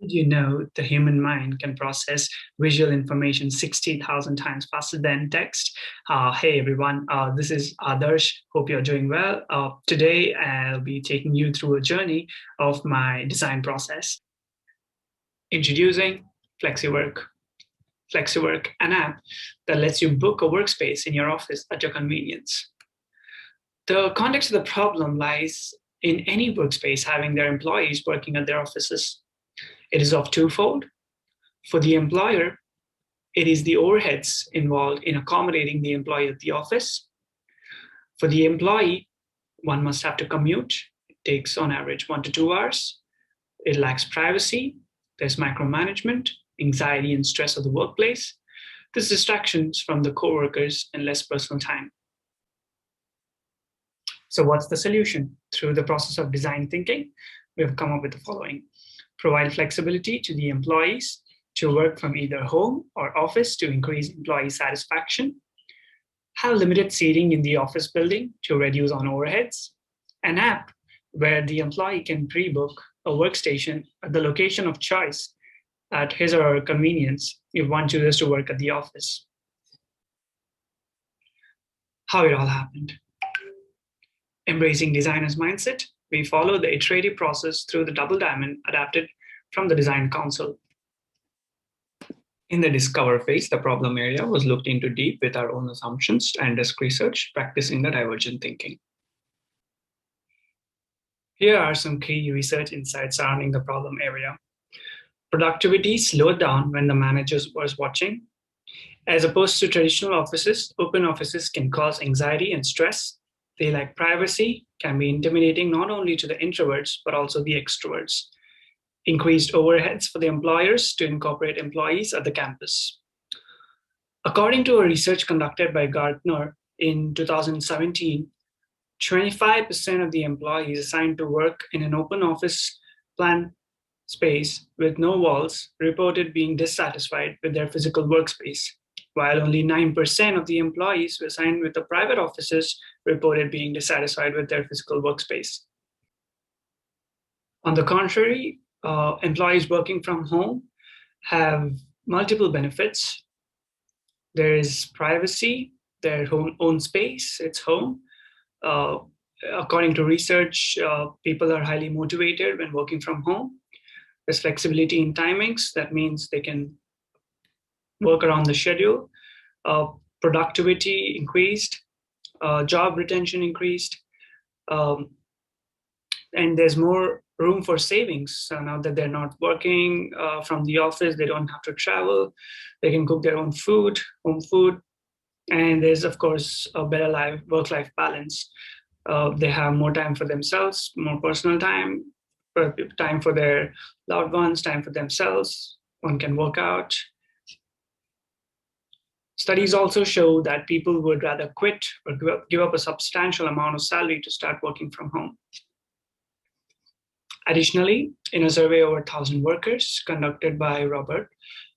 Did you know the human mind can process visual information 60,000 times faster than text? Hey everyone, this is Adarsh. Hope you're doing well. Today I'll be taking you through a journey of my design process. Introducing FlexiWork. FlexiWork, an app that lets you book a workspace in your office at your convenience. The context of the problem lies in any workspace having their employees working at their offices. It is of twofold. For the employer, it is the overheads involved in accommodating the employee at the office. For the employee, one must have to commute. It takes on average 1 to 2 hours. It lacks privacy. There's micromanagement, anxiety and stress of the workplace. There's distractions from the coworkers and less personal time. So what's the solution? Through the process of design thinking, we've come up with the following. Provide flexibility to the employees to work from either home or office to increase employee satisfaction. Have limited seating in the office building to reduce on overheads. An app where the employee can pre-book a workstation at the location of choice at his or her convenience if one chooses to work at the office. How it all happened. Embracing designer's mindset, we follow the iterative process through the double diamond adapted from the design console. In the discover phase, the problem area was looked into deep with our own assumptions and desk research, practicing the divergent thinking. Here are some key research insights surrounding the problem area. Productivity slowed down when the manager was watching. As opposed to traditional offices, open offices can cause anxiety and stress. They lack privacy, can be intimidating not only to the introverts, but also the extroverts. Increased overheads for the employers to incorporate employees at the campus. According to a research conducted by Gartner in 2017, 25% of the employees assigned to work in an open office plan space with no walls reported being dissatisfied with their physical workspace, while only 9% of the employees assigned with the private offices reported being dissatisfied with their physical workspace. On the contrary, employees working from home have multiple benefits. There is privacy, their own space, it's home. According to research, people are highly motivated when working from home. There's flexibility in timings. That means they can work around the schedule. Productivity increased, job retention increased, and there's more room for savings. So now that they're not working from the office, they don't have to travel. They can cook their own food, home food. And there's, of course, a better work-life balance. They have more time for themselves, more personal time for their loved ones, time for themselves. One can work out. Studies also show that people would rather quit or give up a substantial amount of salary to start working from home. Additionally, in a survey over 1,000 workers conducted by Robert,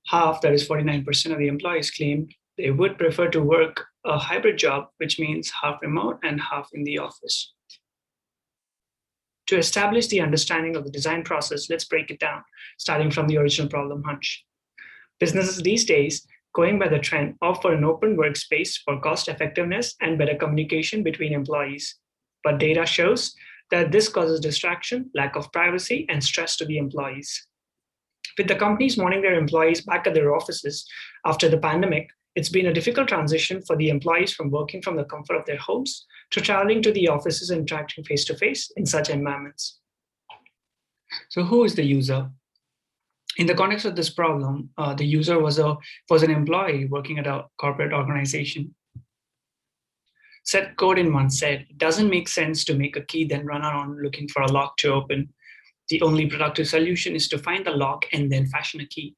half, that is 49% of the employees, claimed they would prefer to work a hybrid job, which means half remote and half in the office. To establish the understanding of the design process, let's break it down, starting from the original problem hunch. Businesses these days, going by the trend, offer an open workspace for cost effectiveness and better communication between employees. But data shows that this causes distraction, lack of privacy, and stress to the employees. With the companies wanting their employees back at their offices after the pandemic, it's been a difficult transition for the employees from working from the comfort of their homes to traveling to the offices and interacting face-to-face in such environments. So who is the user? In the context of this problem, the user was an employee working at a corporate organization. Seth Godin once said, "It doesn't make sense to make a key then run around looking for a lock to open. The only productive solution is to find the lock and then fashion a key."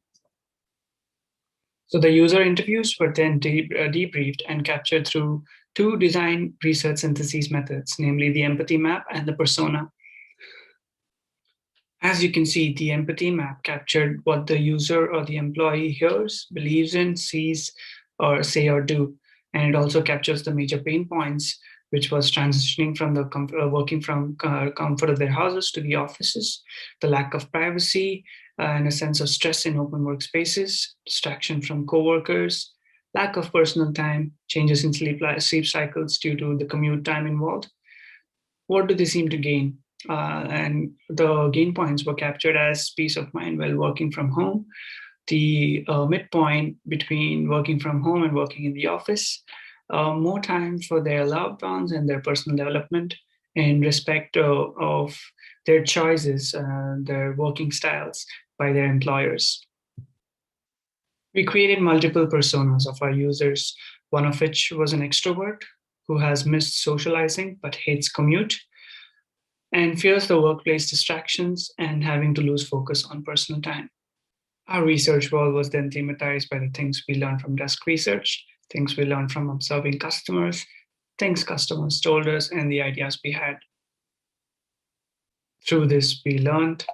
So the user interviews were then debriefed and captured through two design research synthesis methods, namely the empathy map and the persona. As you can see, the empathy map captured what the user or the employee hears, believes in, sees, or say or do. And it also captures the major pain points which was transitioning from the working from comfort of their houses to the offices, the lack of privacy and a sense of stress in open workspaces, distraction from coworkers, lack of personal time, changes in sleep cycles due to the commute time involved. What do they seem to gain? And the gain points were captured as peace of mind while working from home, the midpoint between working from home and working in the office, more time for their loved ones and their personal development in respect of their choices, their working styles by their employers. We created multiple personas of our users, one of which was an extrovert who has missed socializing but hates commute and fears the workplace distractions and having to lose focus on personal time. Our research world was then thematized by the things we learned from desk research, things we learned from observing customers, things customers told us, and the ideas we had. Through this, we learned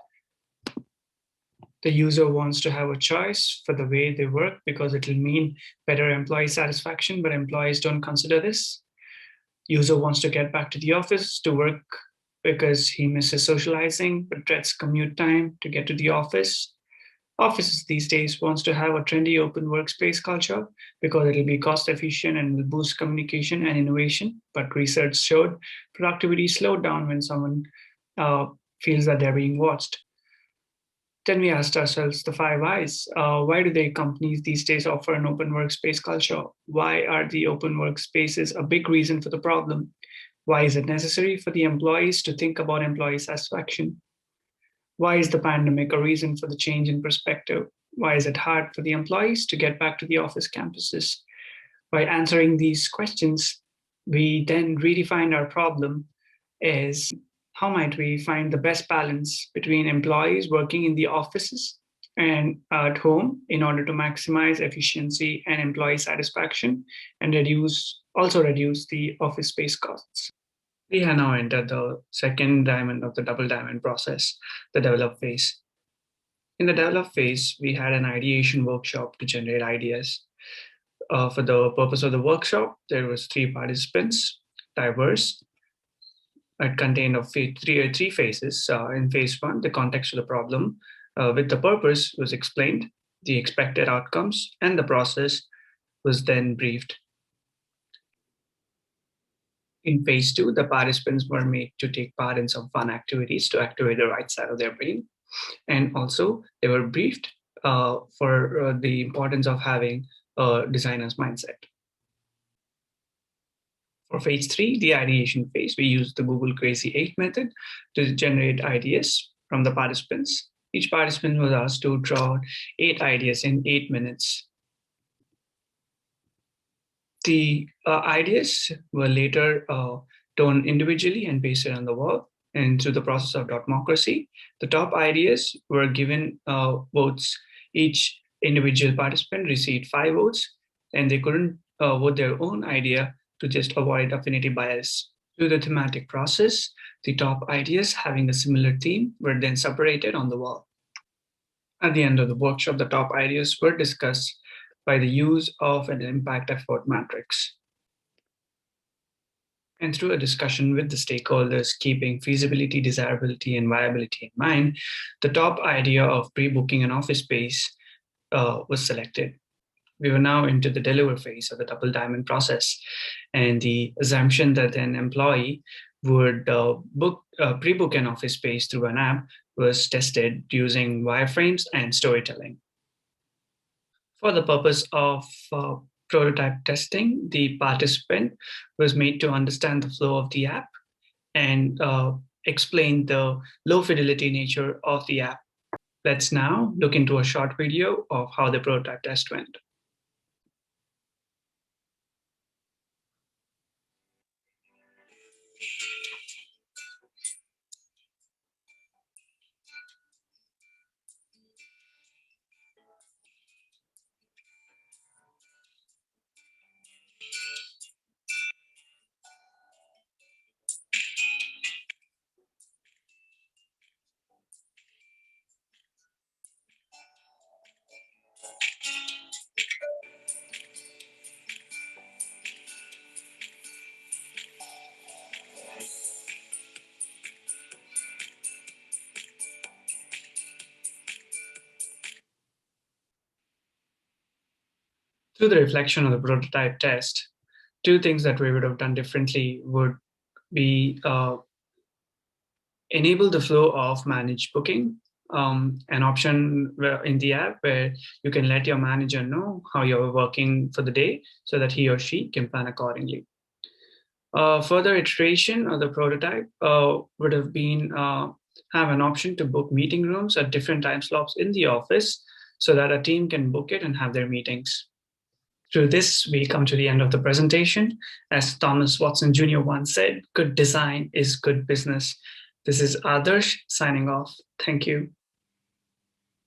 the user wants to have a choice for the way they work because it will mean better employee satisfaction, but employees don't consider this. User wants to get back to the office to work because he misses socializing, but dreads commute time to get to the office. Offices these days wants to have a trendy open workspace culture because it'll be cost efficient and will boost communication and innovation. But research showed productivity slowed down when someone feels that they're being watched. Then we asked ourselves the five whys. Why do the companies these days offer an open workspace culture? Why are the open workspaces a big reason for the problem? Why is it necessary for the employees to think about employee satisfaction? Why is the pandemic a reason for the change in perspective? Why is it hard for the employees to get back to the office campuses? By answering these questions, we then redefined our problem as how might we find the best balance between employees working in the offices and at home in order to maximize efficiency and employee satisfaction and also reduce the office space costs. We have now entered the second diamond of the double diamond process, the develop phase. In the develop phase, we had an ideation workshop to generate ideas. For the purpose of the workshop, there was 3 participants, diverse. It contained of three phases. In phase 1, the context of the problem with the purpose was explained, the expected outcomes, and the process was then briefed. In phase 2, the participants were made to take part in some fun activities to activate the right side of their brain. And also, they were briefed for the importance of having a designer's mindset. For phase 3, the ideation phase, we used the Google Crazy 8 method to generate ideas from the participants. Each participant was asked to draw 8 ideas in 8 minutes. The ideas were later torn individually and pasted on the wall. And through the process of democracy, the top ideas were given votes. Each individual participant received 5 votes, and they couldn't vote their own idea to just avoid affinity bias. Through the thematic process, the top ideas having a similar theme were then separated on the wall. At the end of the workshop, the top ideas were discussed by the use of an impact effort matrix. And through a discussion with the stakeholders, keeping feasibility, desirability, and viability in mind, the top idea of pre-booking an office space was selected. We were now into the deliver phase of the double diamond process, and the assumption that an employee would pre-book an office space through an app was tested using wireframes and storytelling. For the purpose of prototype testing, the participant was made to understand the flow of the app and explain the low fidelity nature of the app. Let's now look into a short video of how the prototype test went. Through the reflection of the prototype test, two things that we would have done differently would be enable the flow of managed booking, an option in the app where you can let your manager know how you're working for the day so that he or she can plan accordingly. Further iteration of the prototype would have been have an option to book meeting rooms at different time slots in the office so that a team can book it and have their meetings. Through this, we come to the end of the presentation. As Thomas Watson Jr. once said, good design is good business. This is Adarsh signing off. Thank you.